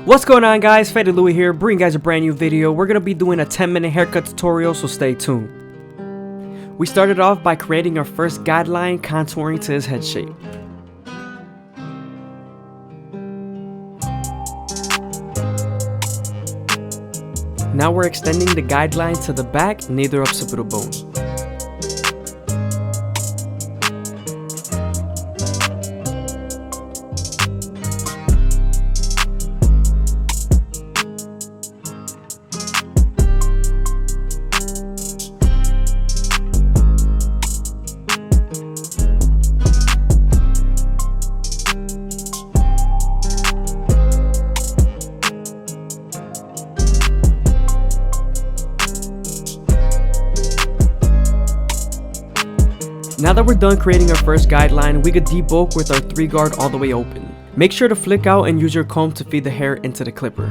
What's going on, guys? FadeitLuie here, bringing you guys a brand new video. We're going to be doing a 10-minute haircut tutorial, so stay tuned. We started off by creating our first guideline, contouring to his head shape. Now we're extending the guideline to the back, neither occipital bone. Now that we're done creating our first guideline, we could debulk with our 3-guard all the way open. Make sure to flick out and use your comb to feed the hair into the clipper.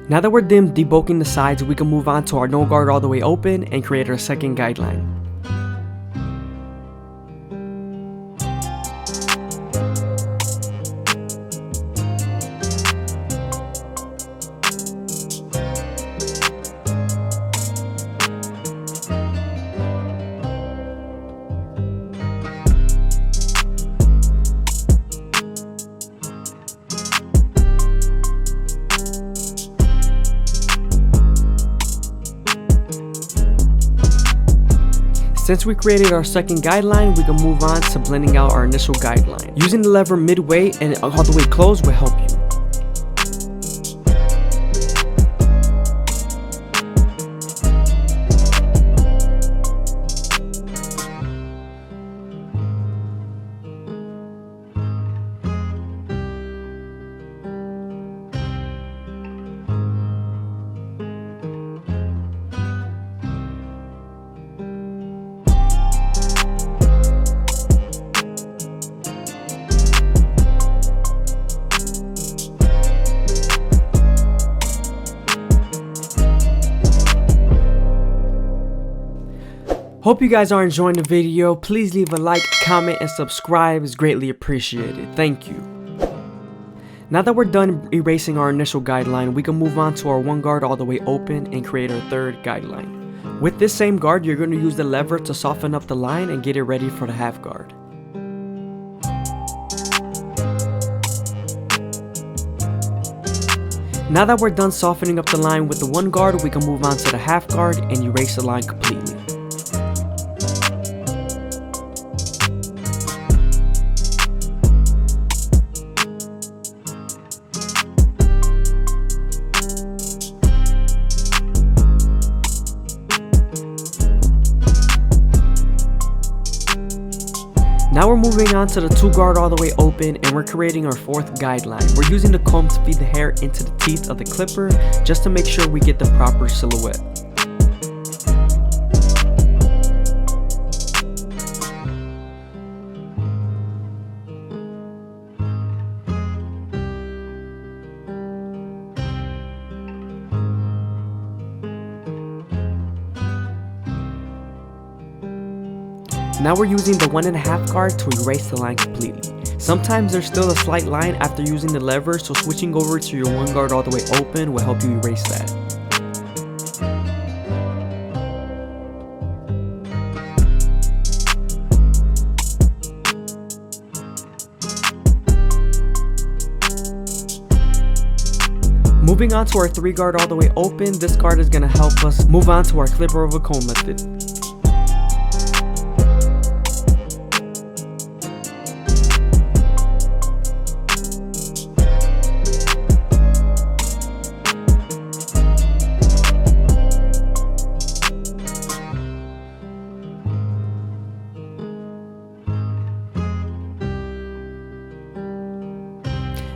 Now that we're done debulking the sides, we can move on to our no guard all the way open and create our second guideline. Since we created our second guideline, we can move on to blending out our initial guideline. Using the lever midway and all the way closed will help you. Hope you guys are enjoying the video. Please leave a like, comment, and subscribe is greatly appreciated. Thank you. Now that we're done erasing our initial guideline, we can move on to our 1-guard all the way open and create our third guideline. With this same guard, you're going to use the lever to soften up the line and get it ready for the half guard. Now that we're done softening up the line with the 1-guard, we can move on to the half guard and erase the line completely. Now we're moving on to the 2-guard all the way open and we're creating our fourth guideline. We're using the comb to feed the hair into the teeth of the clipper just to make sure we get the proper silhouette. Now we're using the 1.5 guard to erase the line completely. Sometimes there's still a slight line after using the lever, so switching over to your 1-guard all the way open will help you erase that. Moving on to our 3-guard all the way open, this guard is going to help us move on to our clipper over comb method.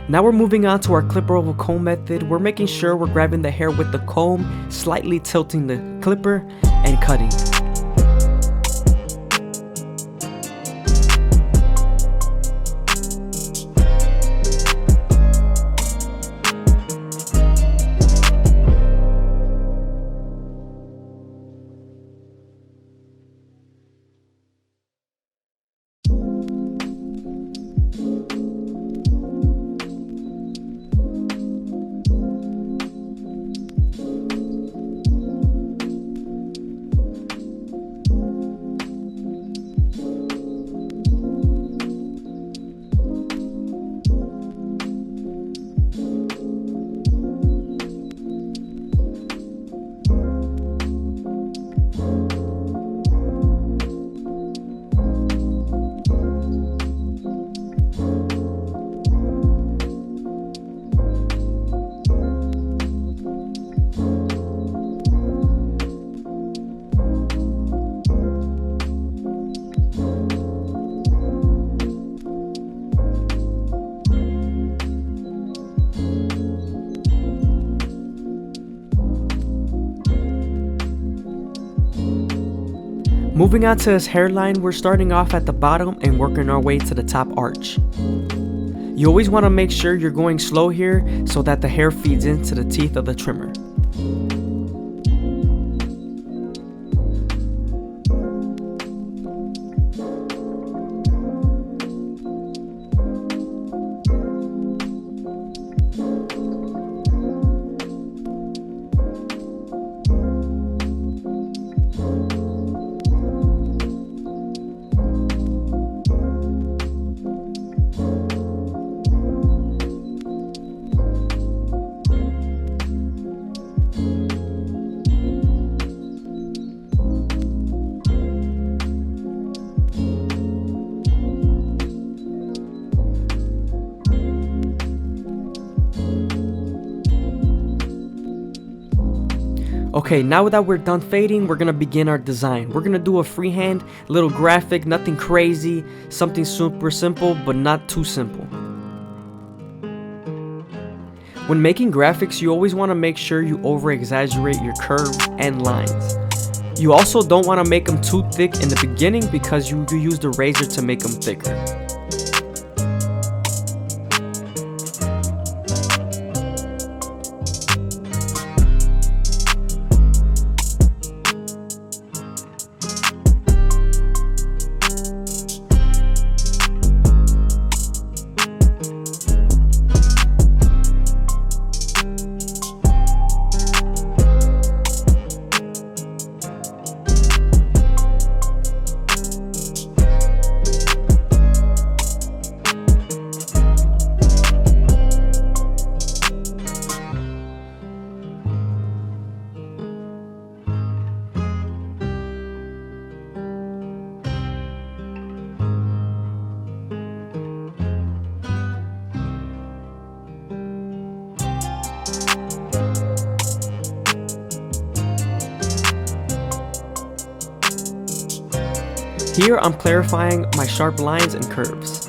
Now we're moving on to our clipper over comb method. We're making sure we're grabbing the hair with the comb, slightly tilting the clipper, and cutting. Moving on to his hairline, we're starting off at the bottom and working our way to the top arch. You always want to make sure you're going slow here so that the hair feeds into the teeth of the trimmer. Okay, now that we're done fading, we're gonna begin our design. We're gonna do a freehand, little graphic, nothing crazy, something super simple, but not too simple. When making graphics, you always wanna make sure you over-exaggerate your curves and lines. You also don't wanna make them too thick in the beginning because you use the razor to make them thicker. Here I'm clarifying my sharp lines and curves.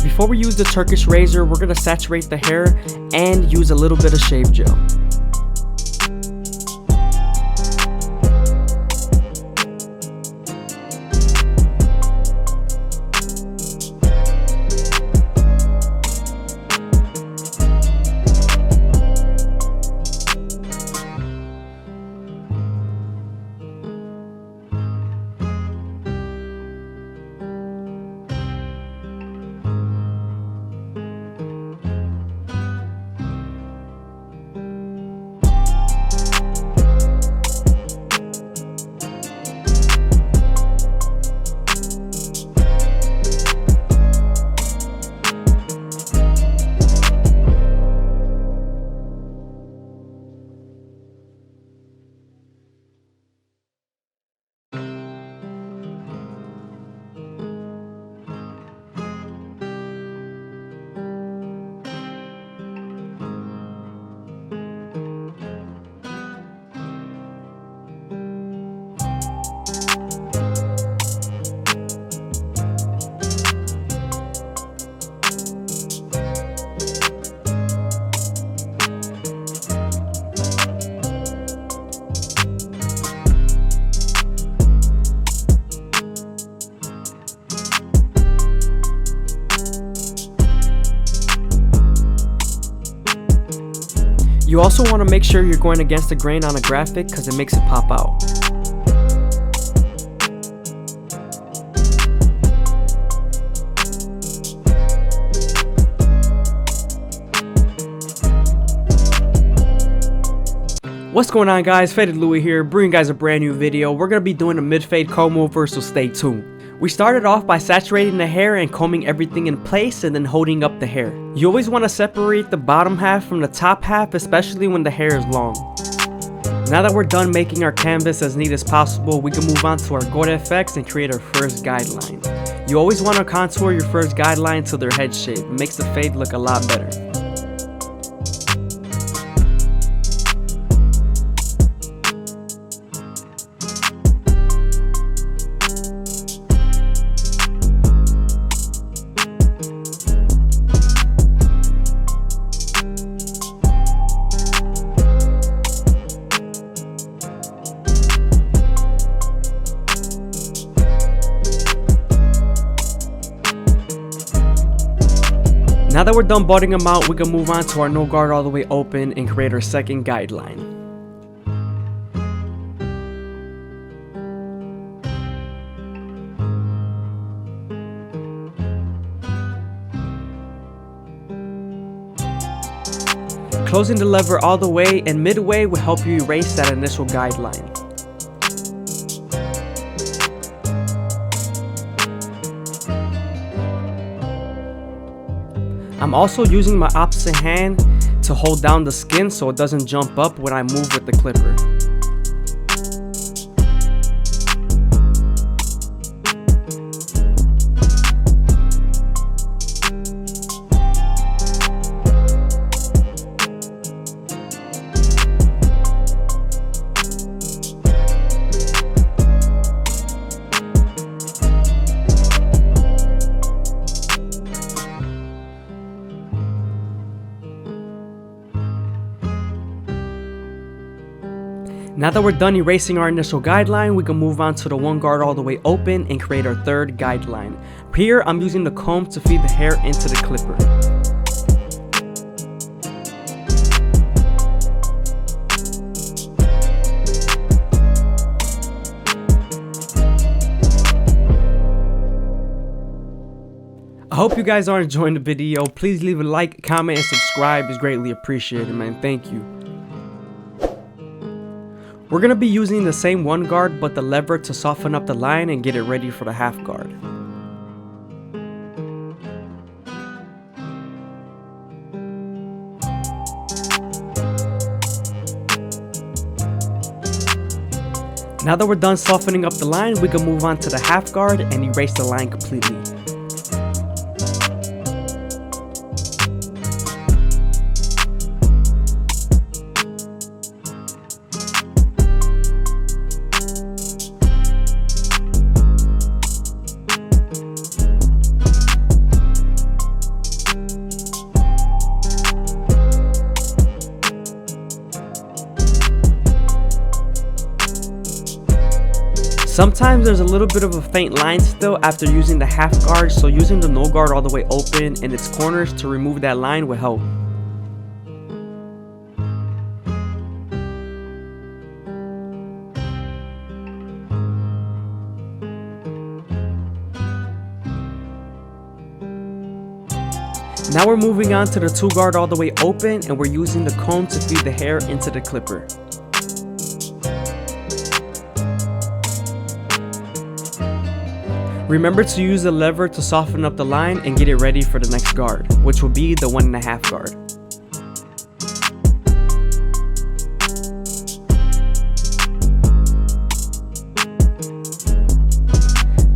Before we use the Turkish razor, we're going to saturate the hair and use a little bit of shave gel. You also want to make sure you're going against the grain on a graphic because it makes it pop out. What's going on, guys? FadeitLuie here, bringing you guys a brand new video. We're going to be doing a mid-fade comb over, so stay tuned. We started off by saturating the hair and combing everything in place and then holding up the hair. You always want to separate the bottom half from the top half, especially when the hair is long. Now that we're done making our canvas as neat as possible, we can move on to our gold effects and create our first guideline. You always want to contour your first guideline to their head shape. It makes the fade look a lot better. Now that we're done budding them out, we can move on to our no guard all the way open and create our second guideline. Closing the lever all the way and midway will help you erase that initial guideline. I'm also using my opposite hand to hold down the skin so it doesn't jump up when I move with the clipper. Now that we're done erasing our initial guideline, we can move on to the one guard all the way open and create our third guideline. Here, I'm using the comb to feed the hair into the clipper. I hope you guys are enjoying the video. Please leave a like, comment, and subscribe. It's greatly appreciated, man. Thank you. We're going to be using the same one guard but the lever to soften up the line and get it ready for the half guard. Now that we're done softening up the line, we can move on to the half guard and erase the line completely. Sometimes there's a little bit of a faint line still after using the half guard, so using the no guard all the way open in its corners to remove that line will help. Now we're moving on to the two guard all the way open and we're using the comb to feed the hair into the clipper. Remember to use the lever to soften up the line and get it ready for the next guard, which will be the 1.5 guard.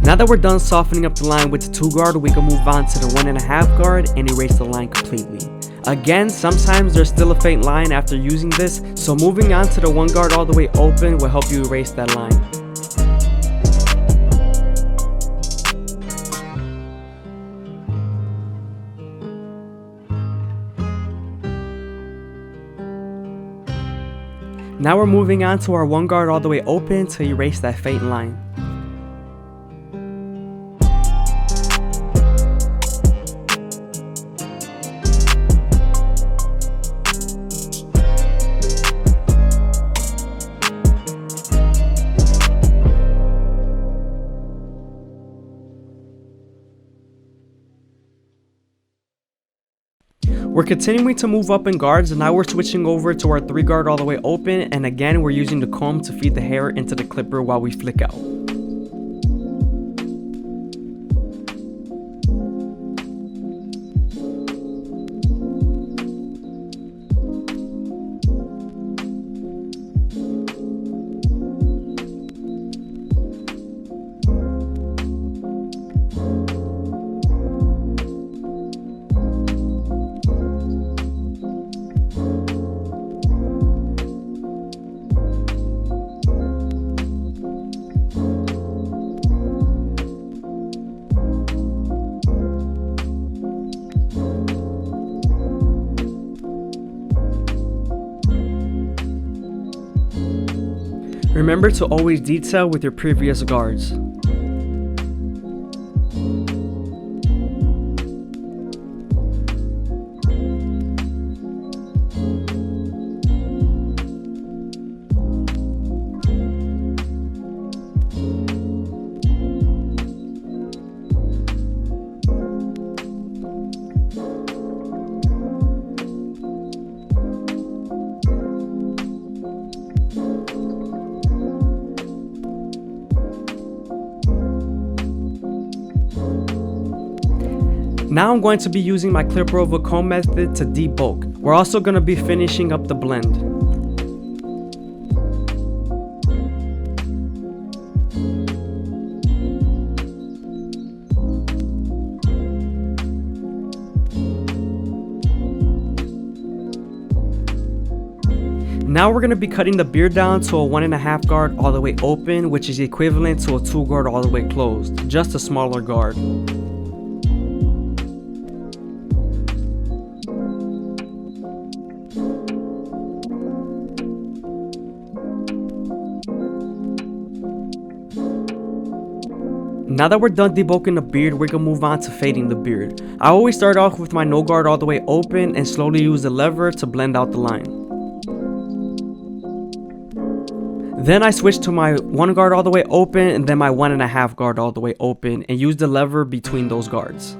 Now that we're done softening up the line with the 2 guard, we can move on to the 1.5 guard and erase the line completely. Again, sometimes there's still a faint line after using this, so moving on to the 1 guard all the way open will help you erase that line. Now we're moving on to our 1 guard all the way open to erase that faint line. We're continuing to move up in guards, and now we're switching over to our 3 guard all the way open, and again we're using the comb to feed the hair into the clipper while we flick out. Remember to always detail with your previous guards. Now I'm going to be using my clipper over comb method to debulk. We're also going to be finishing up the blend. Now we're going to be cutting the beard down to a 1.5 guard all the way open, which is equivalent to a 2 guard all the way closed, just a smaller guard. Now that we're done debulking the beard, we're gonna move on to fading the beard. I always start off with my no guard all the way open and slowly use the lever to blend out the line. Then I switch to my 1 guard all the way open and then my 1.5 guard all the way open and use the lever between those guards.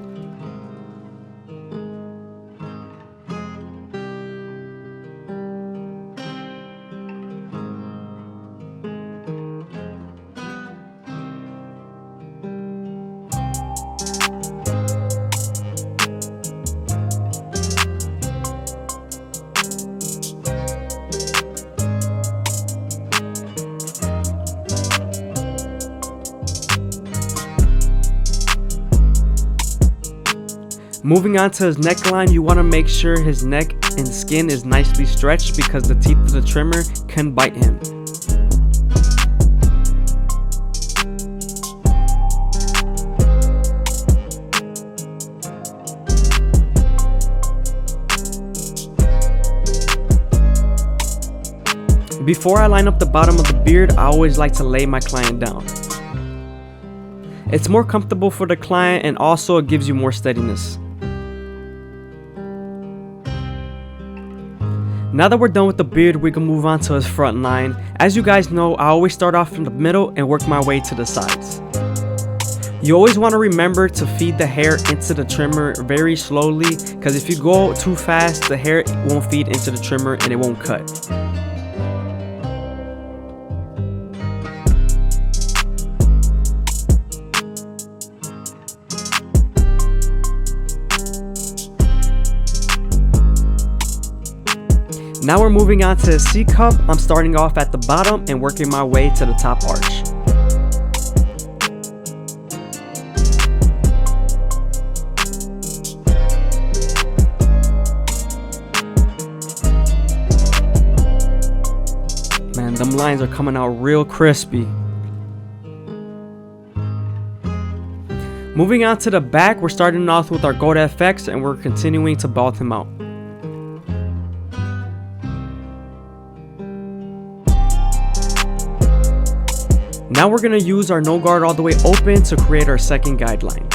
Moving on to his neckline, you want to make sure his neck and skin is nicely stretched because the teeth of the trimmer can bite him. Before I line up the bottom of the beard, I always like to lay my client down. It's more comfortable for the client and also it gives you more steadiness. Now that we're done with the beard, we can move on to his front line. As you guys know, I always start off in the middle and work my way to the sides. You always want to remember to feed the hair into the trimmer very slowly, because if you go too fast, the hair won't feed into the trimmer and it won't cut. Now we're moving on to the C-cup. I'm starting off at the bottom and working my way to the top arch. Man, them lines are coming out real crispy. Moving on to the back, we're starting off with our Gold FX and we're continuing to bald him out. Now we're going to use our no guard all the way open to create our second guideline.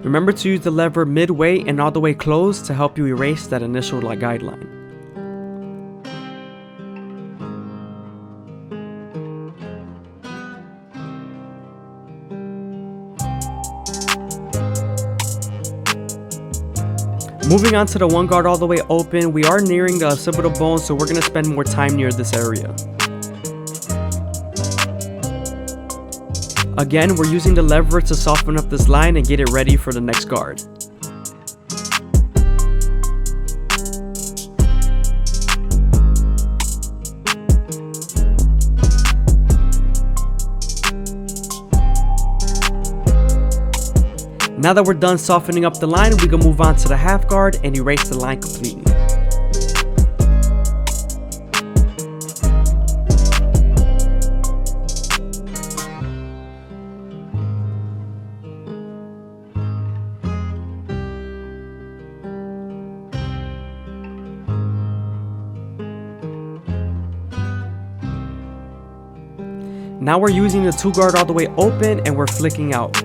Remember to use the lever midway and all the way closed to help you erase that initial guideline. Moving on to the 1 guard all the way open, we are nearing the occipital bone, so we're going to spend more time near this area. Again, we're using the lever to soften up this line and get it ready for the next guard. Now that we're done softening up the line, we can move on to the half guard and erase the line completely. Now we're using the 2 guard all the way open and we're flicking out.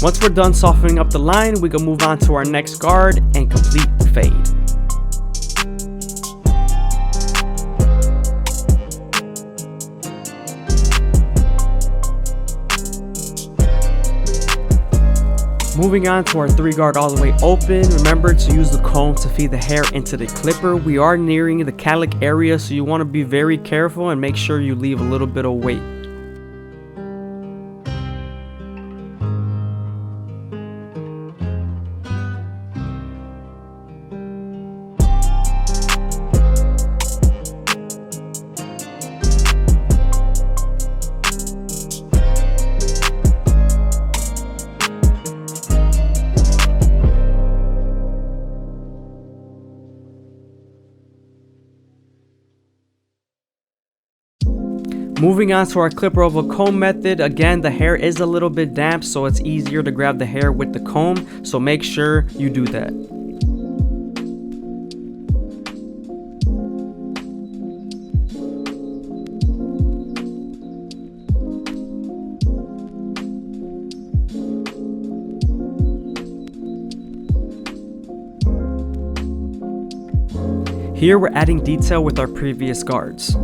Once we're done softening up the line, we can move on to our next guard and complete the fade. Moving on to our 3 guard all the way open, remember to use the comb to feed the hair into the clipper. We are nearing the calic area, so you want to be very careful and make sure you leave a little bit of weight. Moving on to our clipper over comb method, again the hair is a little bit damp, so it's easier to grab the hair with the comb, so make sure you do that. Here we're adding detail with our previous guards.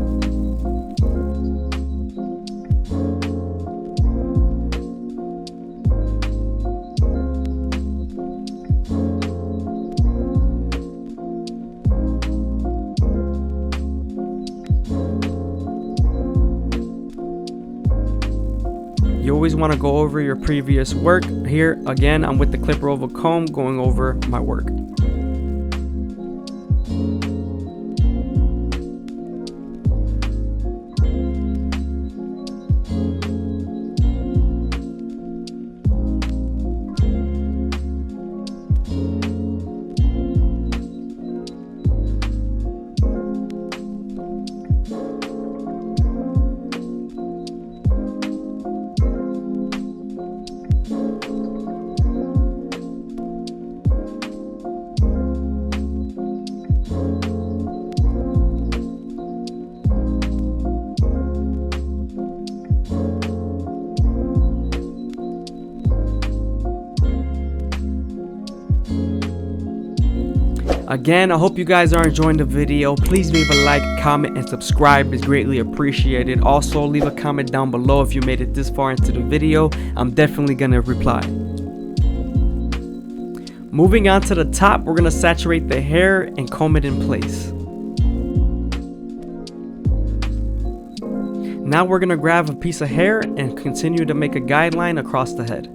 You always want to go over your previous work. Here again, I'm with the clipper over comb going over my work. Again, I hope you guys are enjoying the video. Please leave a like, comment, and subscribe. It's greatly appreciated. Also, leave a comment down below if you made it this far into the video. I'm definitely gonna reply. Moving on to the top, we're gonna saturate the hair and comb it in place. Now we're gonna grab a piece of hair and continue to make a guideline across the head.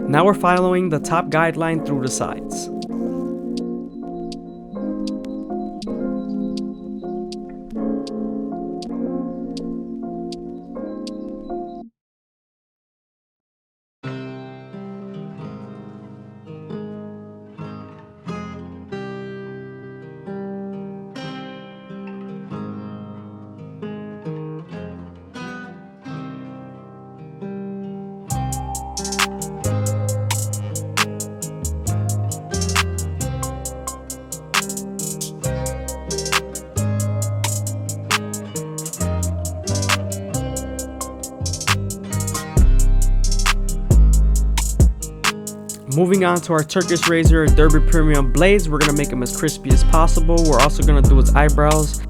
Now we're following the top guideline through the sides. Moving on to our Turkish Razor Derby Premium blades, we're going to make them as crispy as possible. We're also going to do his eyebrows.